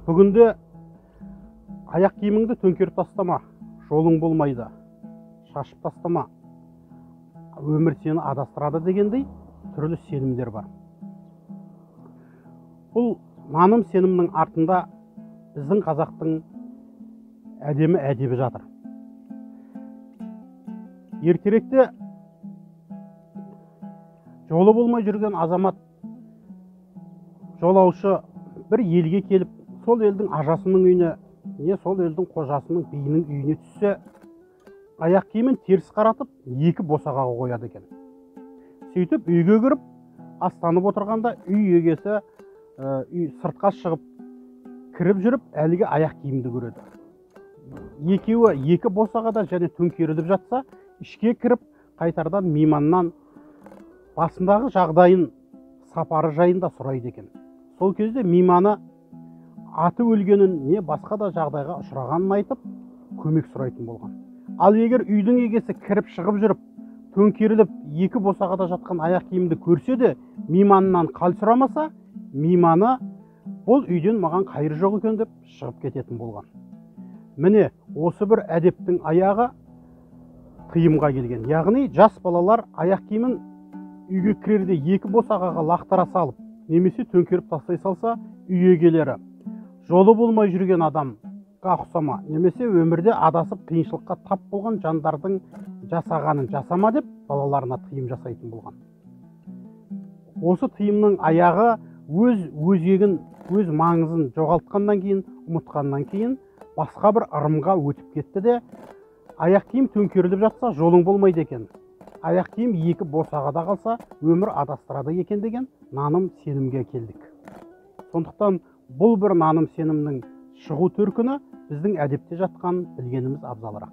Бүгінде аяқ киіміңді төңкеріп тастама, жолың болмайды, шашып тастама, өмір сені адастырады дегендей түрлі сенімдер бар. Бұл наным сенімнің артында біздің қазақтың әдемі әдебі жатыр. Ертеректе жолы болмай жүрген азамат, жолаушы бір елге келіп, сол елдің ажасының үйіне, не сол елдің қожасының биінің үйіне түссе, аяқ киімін теріс қаратып, екі босағаға қояды екен. Сөйтіп үйге кіріп, астанып отырғанда үй егесі сыртқа шығып, кіріп жүріп, әлгі аяқ киімді көреді. Екеуі екі босағада және төңкеріліп жатса, ішке кіріп, қайтардан мейманнан басындағы жағдайын, сапары жайында сұрайды екен. Сол кезде мейманы аты өлгенін, не басқа да жағдайға ұшырағанын айтып, көмек сұрайтын болған. Ал егер үйдің егесі кіріп шығып жүріп, төңкеріліп, екі босағада жатқан аяқ киімді көрсе де, мейманынан қал сұрамаса, мейманы бұл үйден маған қайыр жоқ екен деп шығып кететін болған. Міне, осы бір әдептің аяғы тыйымға келген. Яғни жас балалар аяқ киімін үйге кірерде екі босағаға лақтыра салып, немесе төңкеріп тастай салса, үй егелері жолы болмай жүрген адамға ұқсама, немесе өмірде адасып қиыншылыққа тап болған жандардың жасағанын жасама деп балаларына тыйым жасайтын болған. Осы тыйымның аяғы өз өзегін, өз маңызын жоғалтқаннан кейін, ұмытқаннан кейін басқа бір ырымға өтіп кетті де, аяқ киім төңкеріліп жатса, жолың болмайды екен. Аяқ киім екі босағада қалса, өмір адастырады екен деген наным сенімге келдік. Сондықтан бұл бір наным сенімнің шығу төркіні біздің әдепте жатқан білгеніміз абзалырақ.